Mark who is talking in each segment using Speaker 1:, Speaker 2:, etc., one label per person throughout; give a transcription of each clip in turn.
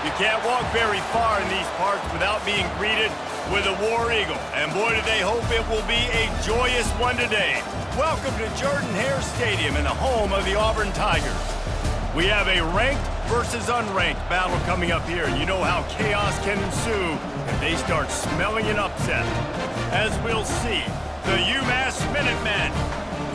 Speaker 1: You can't walk very far in these parts without being greeted with a War Eagle. And boy, do they hope it will be a joyous one today. Welcome to Jordan-Hare Stadium and the home of the Auburn Tigers. We have a ranked versus unranked battle coming up here, and you know how chaos can ensue if they start smelling an upset. As we'll see, the Umass Minutemen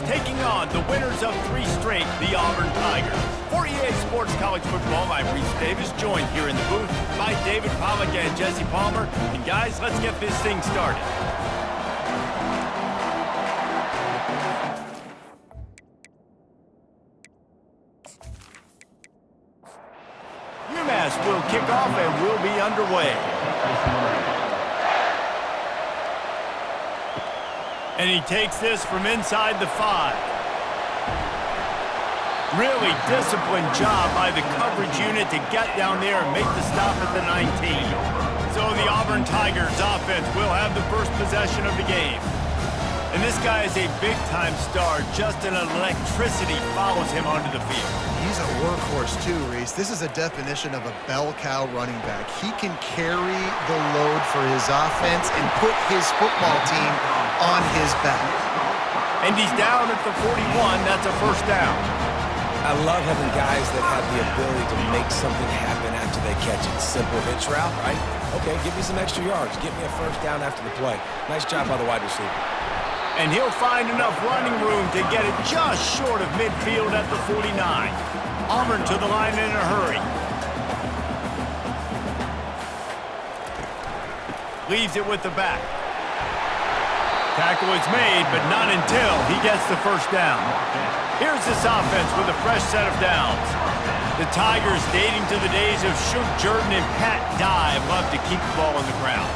Speaker 1: taking on the winners of 3 straight, the Auburn Tigers. For EA Sports College Football, I'm Reese Davis, joined here in the booth by David Pollack and Jesse Palmer. And guys, let's get this thing started. Umass will kick off and we'll be underway. And he takes this from inside the 5. Really disciplined job by the coverage unit to get down there and make the stop at the 19. So the Auburn Tigers offense will have the first possession of the game. And this guy is a big-time star. Just an electricity follows him onto the field.
Speaker 2: He's a workhorse too, Reese. This is a definition of a bell cow running back. He can carry the load for his offense and put his football team on his back.
Speaker 1: And he's down at the 41. That's a first down.
Speaker 3: I love having guys that have the ability to make something happen after they catch it. Simple hitch route, right? Okay, give me some extra yards. Get me a first down after the play. Nice job by the wide receiver.
Speaker 1: And he'll find enough running room to get it just short of midfield at the 49. Auburn to the line in a hurry. Leaves it with the back. Tackle is made, but not until he gets the first down. Here's this offense with a fresh set of downs. The Tigers, dating to the days of Shook Jordan and Pat Dye, love to keep the ball on the ground.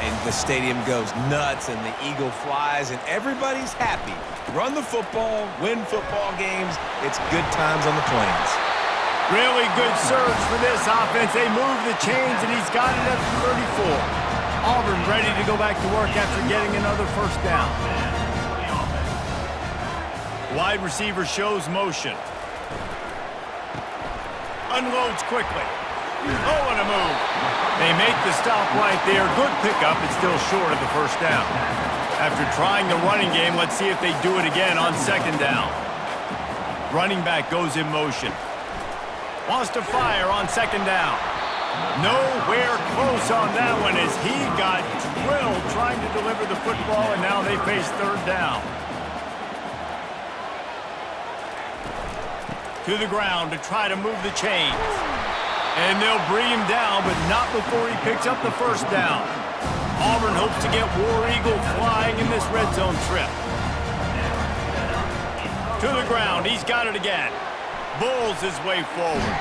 Speaker 3: And the stadium goes nuts, and the eagle flies, and everybody's happy. Run the football, win football games. It's good times on the plains.
Speaker 1: Really good surge for this offense. They move the chains, and he's got it at the 34. Auburn ready to go back to work after getting another first down. Wide receiver shows motion. Unloads quickly. Oh, and a move. They make the stop right there. Good pickup. It's still short of the first down. After trying the running game, let's see if they do it again on second down. Running back goes in motion. Wants to fire on second down. Nowhere close on that one as he got drilled trying to deliver the football, and now they face third down. To the ground to try to move the chains. And they'll bring him down, but not before he picks up the first down. Auburn hopes to get War Eagle flying in this red zone trip. To the ground, he's got it again. Bulls his way forward.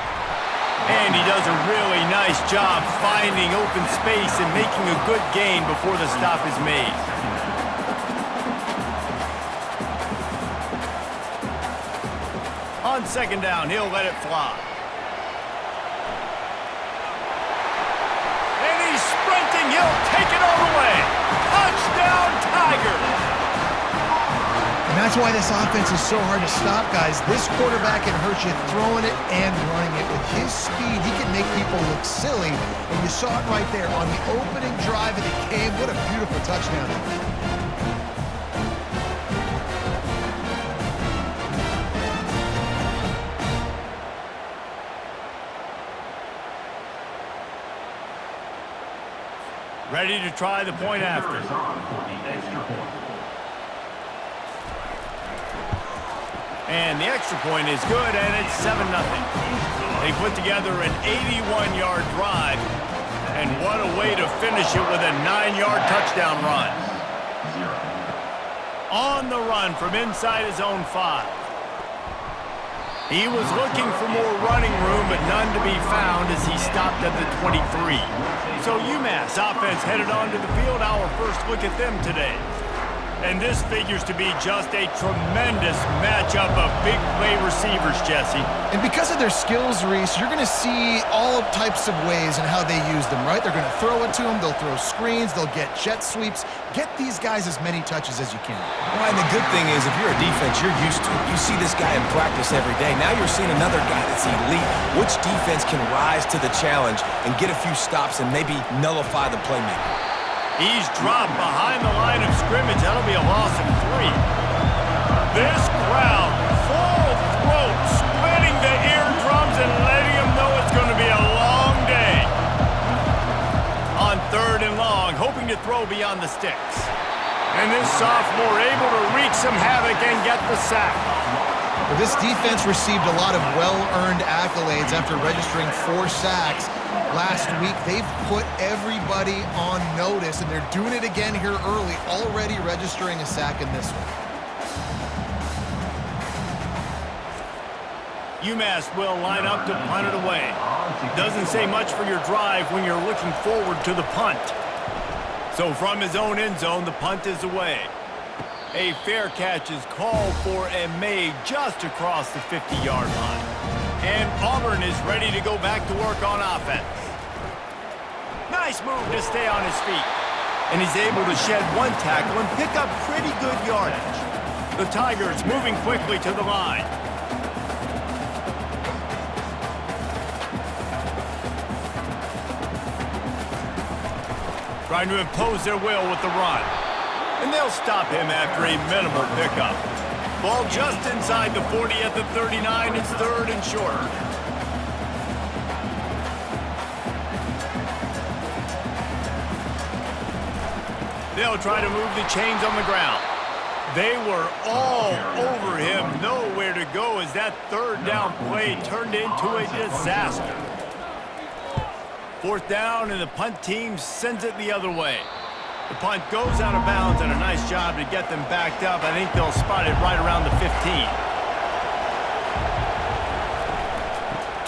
Speaker 1: And he does a really nice job finding open space and making a good gain before the stop is made. On second down, he'll let it fly. And he's sprinting. He'll take it all the way. Touchdown, Tigers!
Speaker 2: And that's why this offense is so hard to stop, guys. This quarterback can hurt you throwing it and running it. With his speed, he can make people look silly. And you saw it right there on the opening drive of the game. What a beautiful touchdown.
Speaker 1: Ready to try the point after. And the extra point is good, and it's 7-0. They put together an 81-yard drive, and what a way to finish it with a 9-yard touchdown run. On the run from inside his own 5. He was looking for more running room, but none to be found as he stopped at the 23. So Umass offense headed onto the field. Our first look at them today. And this figures to be just a tremendous matchup of big play receivers, Jesse.
Speaker 2: And because of their skills, Reese, you're going to see all types of ways and how they use them, right? They're going to throw it to them, they'll throw screens, they'll get jet sweeps. Get these guys as many touches as you can.
Speaker 3: Well, and the good thing is, if you're a defense, you're used to it. You see this guy in practice every day. Now you're seeing another guy that's elite. Which defense can rise to the challenge and get a few stops and maybe nullify the playmaker?
Speaker 1: He's dropped behind the line of scrimmage. That'll be a loss of 3. This crowd, full throat, splitting the eardrums and letting them know it's going to be a long day. On 3rd and long, hoping to throw beyond the sticks. And this sophomore able to wreak some havoc and get the sack.
Speaker 2: Well, this defense received a lot of well-earned accolades after registering 4 sacks. Last week, they've put everybody on notice, and they're doing it again here early, already registering a sack in this one.
Speaker 1: Umass will line up to punt it away. Doesn't say much for your drive when you're looking forward to the punt. So from his own end zone, the punt is away. A fair catch is called for and made just across the 50-yard line. And Auburn is ready to go back to work on offense. Nice move to stay on his feet. And he's able to shed 1 tackle and pick up pretty good yardage. The Tigers moving quickly to the line. Trying to impose their will with the run. And they'll stop him after a minimal pickup. Ball just inside the 40 at the 39. It's 3rd and short. They'll try to move the chains on the ground. They were all over him. Nowhere to go as that 3rd down play turned into a disaster. 4th down, and the punt team sends it the other way. The punt goes out of bounds, and a nice job to get them backed up. I think they'll spot it right around the 15.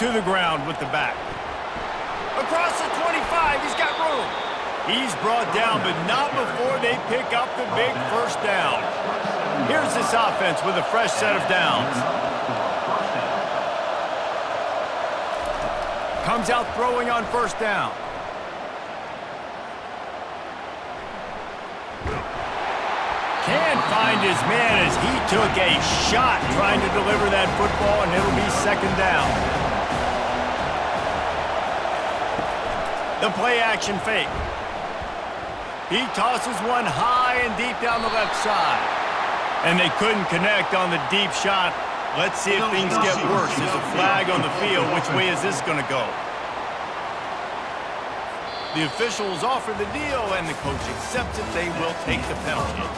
Speaker 1: To the ground with the back. Across the 25, he's got room. He's brought down, but not before they pick up the big 1st down. Here's this offense with a fresh set of downs. Comes out throwing on 1st down. Can't find his man as he took a shot trying to deliver that football, and it'll be 2nd down. The play action fake. He tosses one high and deep down the left side. And they couldn't connect on the deep shot. Let's see if things get worse. There's a flag on the field. Which way is this going to go? The officials offer the deal, and the coach accepts it. They will take the penalty.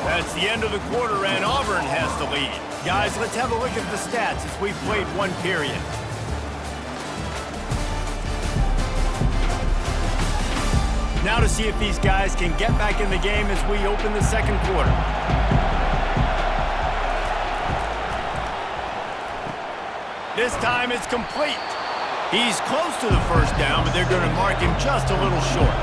Speaker 1: That's the end of the quarter, and Auburn has the lead. Guys, let's have a look at the stats as we've played 1 period. Now to see if these guys can get back in the game as we open the 2nd quarter. This time it's complete. He's close to the 1st down, but they're going to mark him just a little short.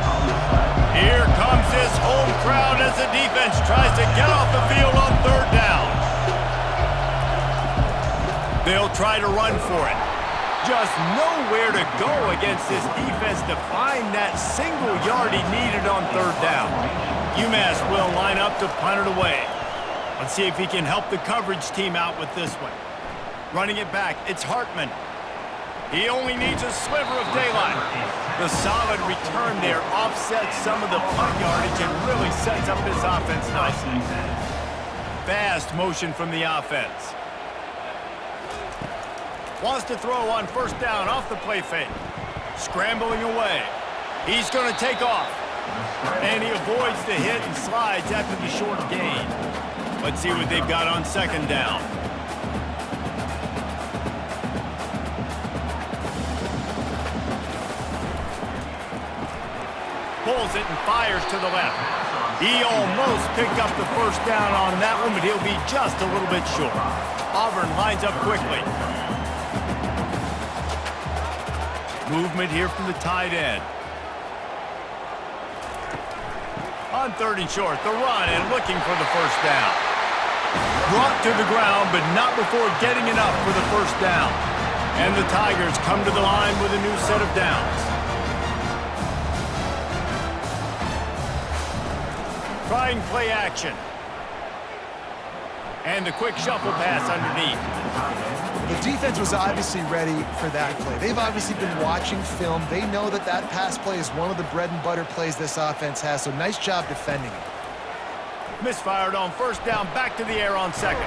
Speaker 1: Here comes this home crowd as the defense tries to get off the field on 3rd down. They'll try to run for it. Just nowhere to go against this defense to find that single yard he needed on 3rd down. Umass will line up to punt it away. Let's see if he can help the coverage team out with this one. Running it back, it's Hartman. He only needs a sliver of daylight. The solid return there offsets some of the punt yardage and really sets up his offense nicely. Fast motion from the offense. Wants to throw on 1st down off the play fake. Scrambling away. He's going to take off. And he avoids the hit and slides after the short gain. Let's see what they've got on 2nd down. Pulls it and fires to the left. He almost picked up the 1st down on that one, but he'll be just a little bit short. Auburn lines up quickly. Movement here from the tight end. On On 3rd and short, the run and looking for the first down. Brought to the ground, but not before getting enough for the first down. And the Tigers come to the line with a new set of downs. Trying play action. And the quick shuffle pass underneath.
Speaker 2: The defense was obviously ready for that play. They've obviously been watching film. They know that that pass play is one of the bread and butter plays this offense has, so nice job defending it.
Speaker 1: Misfired on first down, back to the air on second.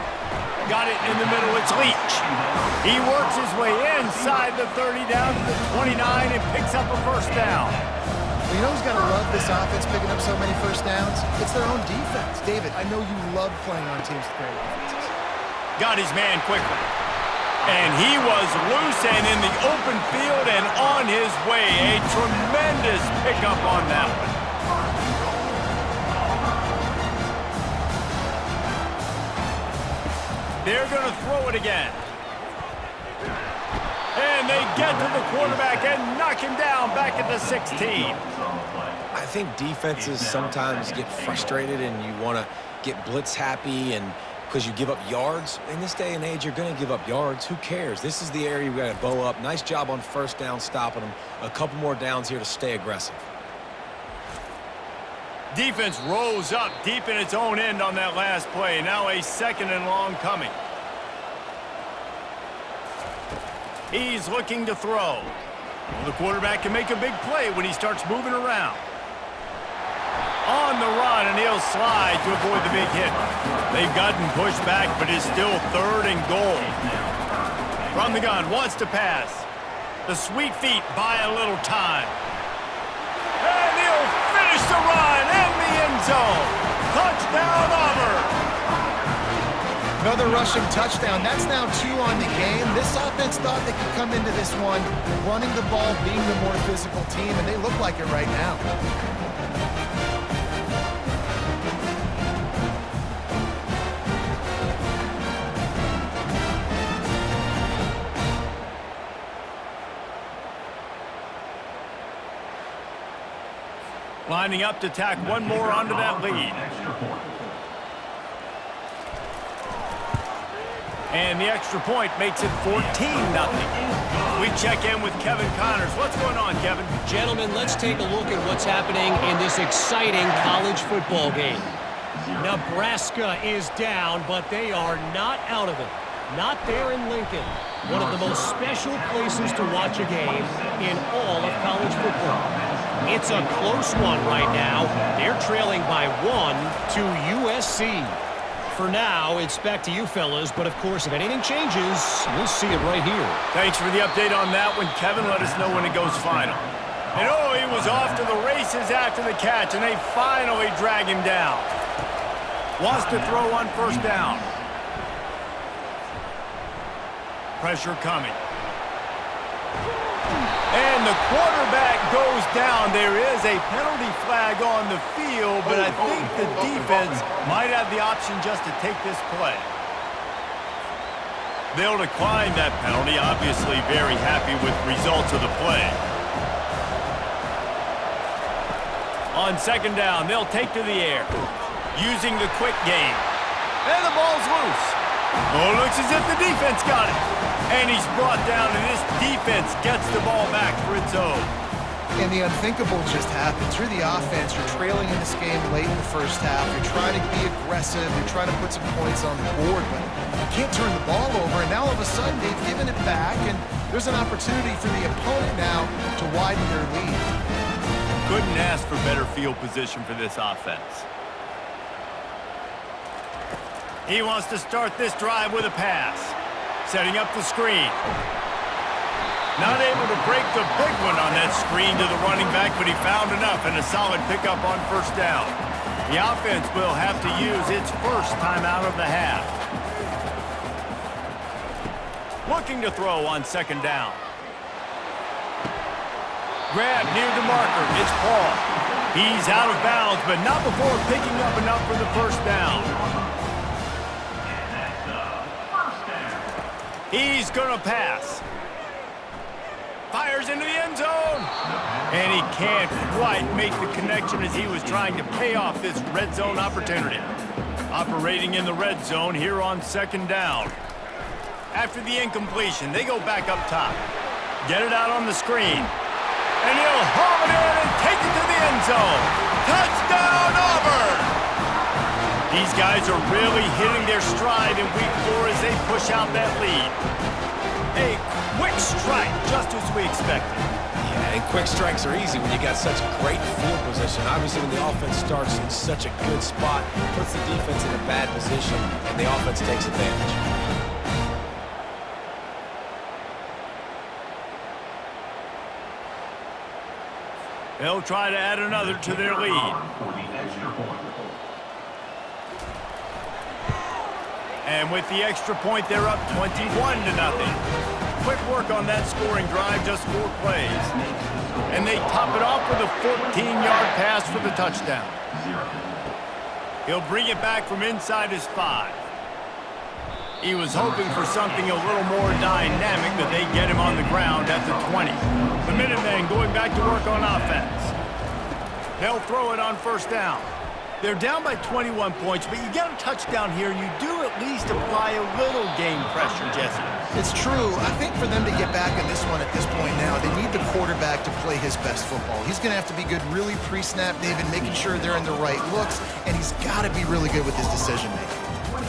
Speaker 1: Got it in the middle, it's Leach. He works his way inside the 30 down to the 29 and picks up a first down.
Speaker 2: Well, you know who's got to love this offense picking up so many first downs? It's their own defense. David, I know you love playing on teams with great offenses.
Speaker 1: Got his man quickly. And he was loose and in the open field and on his way. A tremendous pickup on that one. They're going to throw it again. And they get to the quarterback and knock him down back at the 16.
Speaker 3: I think defenses sometimes get frustrated and you want to get blitz happy and because you give up yards. In this day and age, you're going to give up yards. Who cares? This is the area we got to bow up. Nice job on first down stopping them. A couple more downs here to stay aggressive.
Speaker 1: Defense rose up deep in its own end on that last play. Now a 2nd and long coming. He's looking to throw. Well, the quarterback can make a big play when he starts moving around. On the run, and he'll slide to avoid the big hit. They've gotten pushed back, but it's still 3rd and goal. From the gun, wants to pass. The sweet feet buy a little time. And he'll finish the run in the end zone. Touchdown, Auburn.
Speaker 2: Another rushing touchdown. That's now 2 on the game. This offense thought they could come into this one running the ball, being the more physical team, and they look like it right now.
Speaker 1: Lining up to tack one more onto that lead. And the extra point makes it 14-0. We check in with Kevin Connors. What's going on, Kevin?
Speaker 4: Gentlemen, let's take a look at what's happening in this exciting college football game. Nebraska is down, but they are not out of it. Not there in Lincoln. One of the most special places to watch a game in all of college football. It's a close one right now. They're trailing by 1 to USC. For now, it's back to you fellas, but of course, if anything changes, we'll see it right here.
Speaker 1: Thanks for the update on that one, Kevin. Let us know when it goes final. And oh, he was off to the races after the catch, and they finally drag him down. Wants to throw on first down. Pressure coming. And the quarterback goes down. There is a penalty flag on the field, but I think the defense might have the option just to take this play. They'll decline that penalty. Obviously very happy with results of the play. On 2nd down, they'll take to the air, using the quick game. And the ball's loose. Oh, looks as if the defense got it. And he's brought down, and this defense gets the ball back for its own.
Speaker 2: And the unthinkable just happens. You're the offense. You're trailing in this game late in the first half. You're trying to be aggressive. You're trying to put some points on the board, but you can't turn the ball over. And now all of a sudden, they've given it back, and there's an opportunity for the opponent now to widen their lead.
Speaker 1: Couldn't ask for better field position for this offense. He wants to start this drive with a pass. Setting up the screen. Not able to break the big one on that screen to the running back, but he found enough and a solid pickup on first down. The offense will have to use its first timeout of the half. Looking to throw on 2nd down. Grab near the marker. It's Paul. He's out of bounds, but not before picking up enough for the first down. He's going to pass. Fires into the end zone. And he can't quite make the connection as he was trying to pay off this red zone opportunity. Operating in the red zone here on second down. After the incompletion, they go back up top. Get it out on the screen. And he'll haul it in and take it to the end zone. Touchdown, Auburn! These guys are really hitting their stride in week 4 as they push out that lead. A quick strike, just as we expected.
Speaker 3: Yeah, and quick strikes are easy when you got such great field position. Obviously, when the offense starts in such a good spot, puts the defense in a bad position, and the offense takes advantage.
Speaker 1: They'll try to add another to their lead. And with the extra point, they're up 21-0. Quick work on that scoring drive, just 4 plays. And they top it off with a 14-yard pass for the touchdown. He'll bring it back from inside his 5. He was hoping for something a little more dynamic, but they get him on the ground at the 20. The Minutemen going back to work on offense. They'll throw it on first down. They're down by 21 points, but you get a touchdown here, you do at least apply a little game pressure, Jesse.
Speaker 2: It's true. I think for them to get back in this one at this point now, they need the quarterback to play his best football. He's going to have to be good really pre-snap, David, making sure they're in the right looks, and he's got to be really good with his decision-making.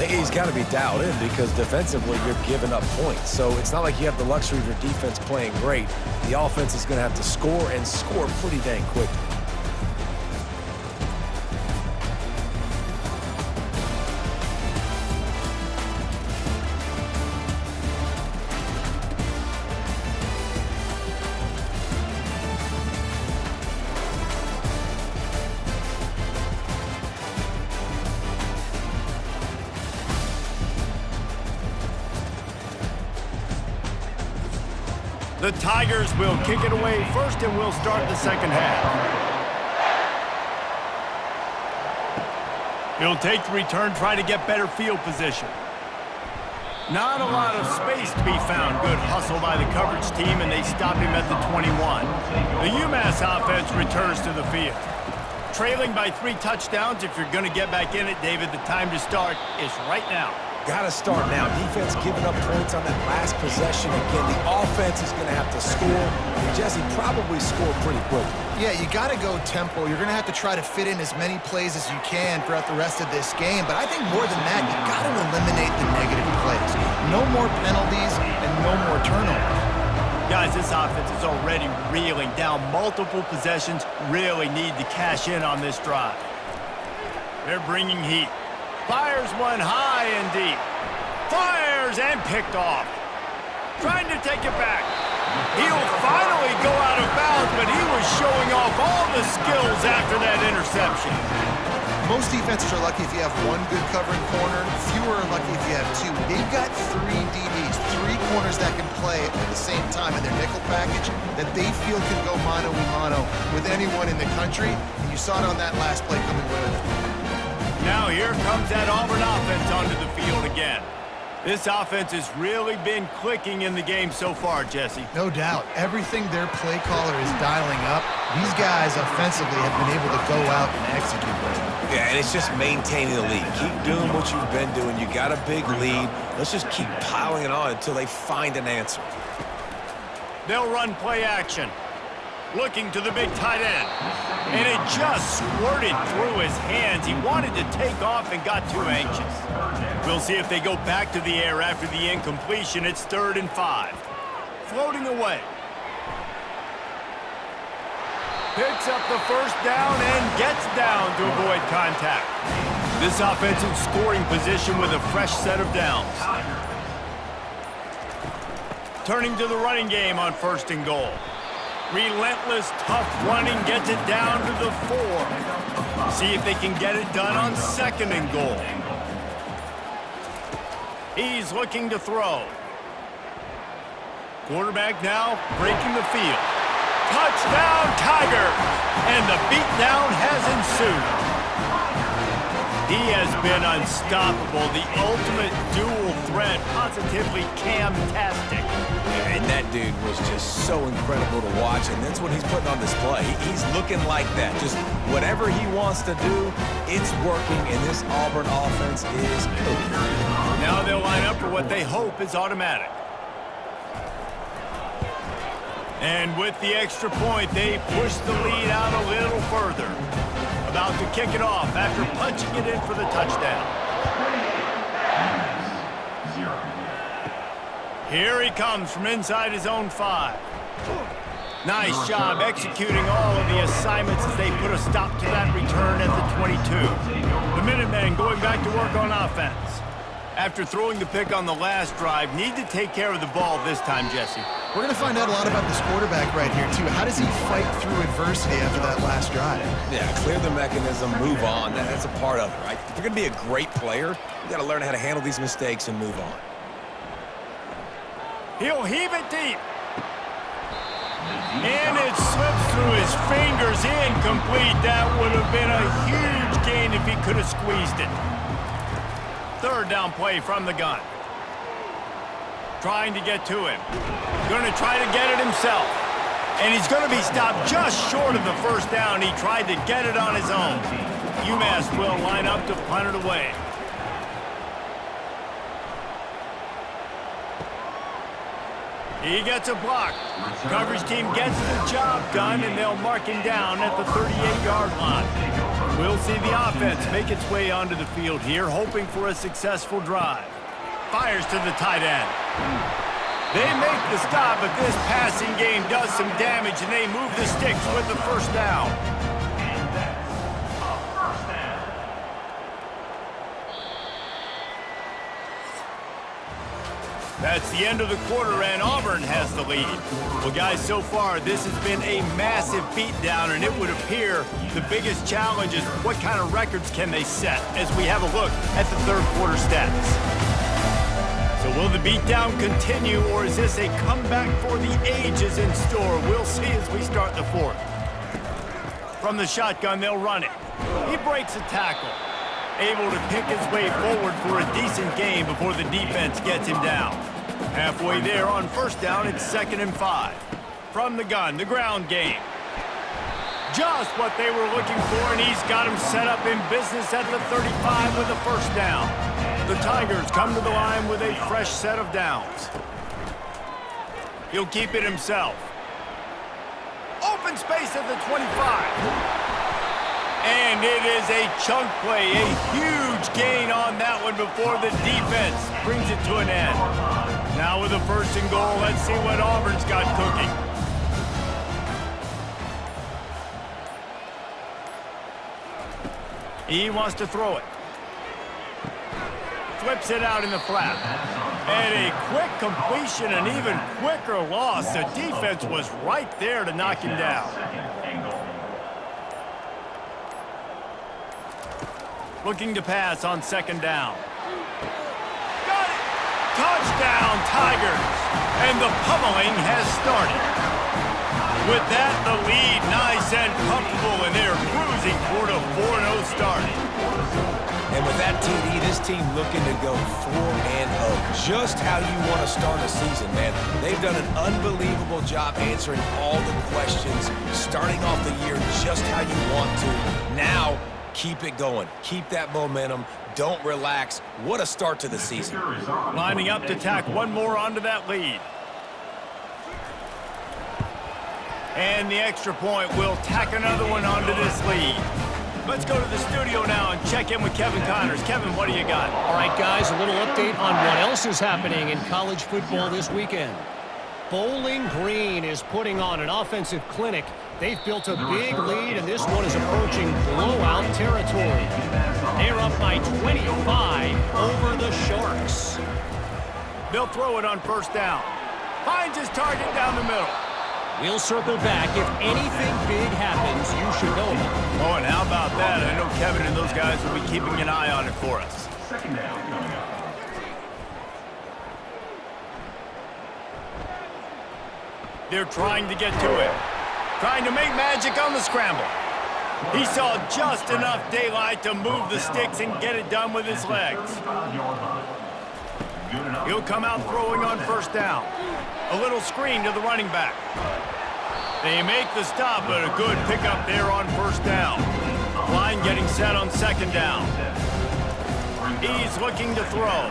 Speaker 3: He's got to be dialed in because defensively you're giving up points. So it's not like you have the luxury of your defense playing great. The offense is going to have to score and score pretty dang quickly.
Speaker 1: The Tigers will kick it away first, and we'll start the second half. He'll take the return, try to get better field position. Not a lot of space to be found. Good hustle by the coverage team, and they stop him at the 21. The Umass offense returns to the field. Trailing by 3 touchdowns. If you're going to get back in it, David, the time to start is right now.
Speaker 3: Got to start now. Defense giving up points on that last possession. Again, the offense is going to have to score. And Jesse probably score pretty quickly.
Speaker 2: Yeah, you got to go tempo. You're going to have to try to fit in as many plays as you can throughout the rest of this game. But I think more than that, you got to eliminate the negative plays. No more penalties and no more turnovers.
Speaker 1: Guys, this offense is already reeling down multiple possessions. Really need to cash in on this drive. They're bringing heat. Fires one high and deep. Fires and picked off. Trying to take it back. He'll finally go out of bounds, but he was showing off all the skills after that interception.
Speaker 2: Most defenses are lucky if you have 1 good covering corner. Fewer are lucky if you have 2. They've got 3 DBs, 3 corners that can play at the same time in their nickel package that they feel can go mano-a-mano with anyone in the country. And you saw it on that last play coming with it.
Speaker 1: Now here comes that Auburn offense onto the field again. This offense has really been clicking in the game so far, Jesse.
Speaker 2: No doubt. Everything their play caller is dialing up, these guys offensively have been able to go out and execute with it.
Speaker 3: Yeah, and it's just maintaining the lead. Keep doing what you've been doing. You got a big lead. Let's just keep piling it on until they find an answer.
Speaker 1: They'll run play action. Looking to the big tight end. And it just squirted through his hands. He wanted to take off and got too anxious. We'll see if they go back to the air after the incompletion. It's 3rd and 5. Floating away. Picks up the first down and gets down to avoid contact. This offensive scoring position with a fresh set of downs. Turning to the running game on 1st and goal. Relentless, tough running gets it down to the 4. See if they can get it done on 2nd and goal. He's looking to throw. Quarterback now breaking the field. Touchdown, Tigers! And the beatdown has ensued. He has been unstoppable, the ultimate dual threat, positively cam-tastic.
Speaker 3: And that dude was just so incredible to watch, and that's what he's putting on display. He's looking like that. Just whatever he wants to do, it's working, and this Auburn offense is cooking.
Speaker 1: Now they'll line up for what they hope is automatic. And with the extra point, they push the lead out a little further. About to kick it off after punching it in for the touchdown. Here he comes from inside his own 5. Nice job executing all of the assignments as they put a stop to that return at the 22. The Minutemen going back to work on offense. After throwing the pick on the last drive, need to take care of the ball this time, Jesse.
Speaker 2: We're going to find out a lot about this quarterback right here, too. How does he fight through adversity after that last drive?
Speaker 3: Yeah, clear the mechanism, move on. That's a part of it, right? If you're going to be a great player, you got to learn how to handle these mistakes and move on.
Speaker 1: He'll heave it deep. And it slips through his fingers, incomplete. That would have been a huge gain if he could have squeezed it. Third down play from the gun. Trying to get to him. Going to try to get it himself. And he's going to be stopped just short of the first down. He tried to get it on his own. Umass will line up to punt it away. He gets a block. Coverage team gets the job done, and they'll mark him down at the 38-yard line. We'll see the offense make its way onto the field here, hoping for a successful drive. Fires to the tight end. They make the stop, but this passing game does some damage, and they move the sticks with the first down. That's the end of the quarter, and Auburn has the lead. Well, guys, so far, this has been a massive beatdown, and it would appear the biggest challenge is what kind of records can they set as we have a look at the third quarter stats. So will the beatdown continue, or is this a comeback for the ages in store? We'll see as we start the fourth. From the shotgun, they'll run it. He breaks a tackle. Able to pick his way forward for a decent gain before the defense gets him down. Halfway there on first down, it's 2nd and 5. From the gun, the ground game. Just what they were looking for, and he's got him set up in business at the 35 with a first down. The Tigers come to the line with a fresh set of downs. He'll keep it himself. Open space at the 25. And it is a chunk play, a huge gain on that one before the defense brings it to an end. Now with a 1st and goal, let's see what Auburn's got cooking. He wants to throw it. Flips it out in the flat. And a quick completion, an even quicker loss. The defense was right there to knock him down. Looking to pass on 2nd down. Got it! Touchdown, Tigers! And the pummeling has started. With that, the lead nice and comfortable, and they're cruising toward a 4-0 start.
Speaker 3: And with that TD, this team looking to go 4-0. Just how you want to start a season, man. They've done an unbelievable job answering all the questions, starting off the year just how you want to. Now, keep it going. Keep that momentum. Don't relax. What a start to the season.
Speaker 1: Lining up to tack one more onto that lead. And the extra point will tack another one onto this lead. Let's go to the studio now and check in with Kevin Connors. Kevin, what do you got?
Speaker 4: All right, guys, a little update on what else is happening in college football this weekend. Bowling Green is putting on an offensive clinic. They've built a big lead, and this one is approaching blowout territory. They're up by 25 over the Sharks.
Speaker 1: They'll throw it on 1st down. Finds his target down the middle.
Speaker 4: We'll circle back. If anything big happens, you should know about it.
Speaker 1: Oh, and how about that? I know Kevin and those guys will be keeping an eye on it for us.
Speaker 5: 2nd down coming up.
Speaker 1: They're trying to get to it. Trying to make magic on the scramble. He saw just enough daylight to move the sticks and get it done with his legs. He'll come out throwing on first down. A little screen to the running back. They make the stop, but a good pickup there on first down. Line getting set on second down. He's looking to throw.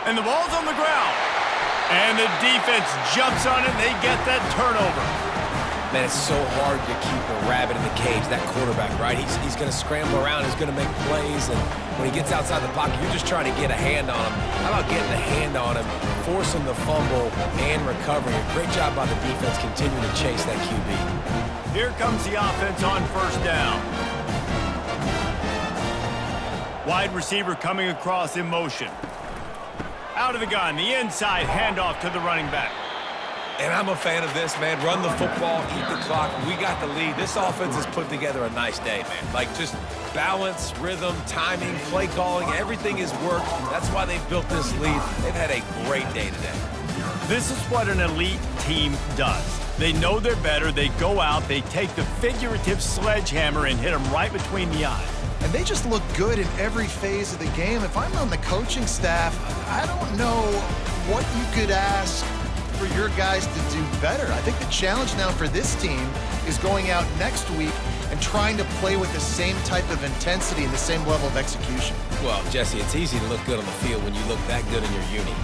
Speaker 1: And the ball's on the ground. And the defense jumps on it, and they get that turnover.
Speaker 3: Man, it's so hard to keep a rabbit in the cage, that quarterback, right? He's going to scramble around, he's going to make plays, and when he gets outside the pocket, you're just trying to get a hand on him. How about getting a hand on him, forcing the fumble, and recovering? A great job by the defense continuing to chase that QB.
Speaker 1: Here comes the offense on first down. Wide receiver coming across in motion. Out of the gun, the inside handoff to the running back.
Speaker 3: And I'm a fan of this, man. Run the football, eat the clock. We got the lead. This offense has put together a nice day, man. Like, just balance, rhythm, timing, play calling, everything has worked. That's why they've built this lead. They've had a great day today.
Speaker 1: This is what an elite team does. They know they're better. They go out, they take the figurative sledgehammer and hit them right between the eyes.
Speaker 2: And they just look good in every phase of the game. If I'm on the coaching staff, I don't know what you could ask for your guys to do better. I think the challenge now for this team is going out next week and trying to play with the same type of intensity and the same level of execution.
Speaker 3: Well, Jesse, it's easy to look good on the field when you look that good in your uni.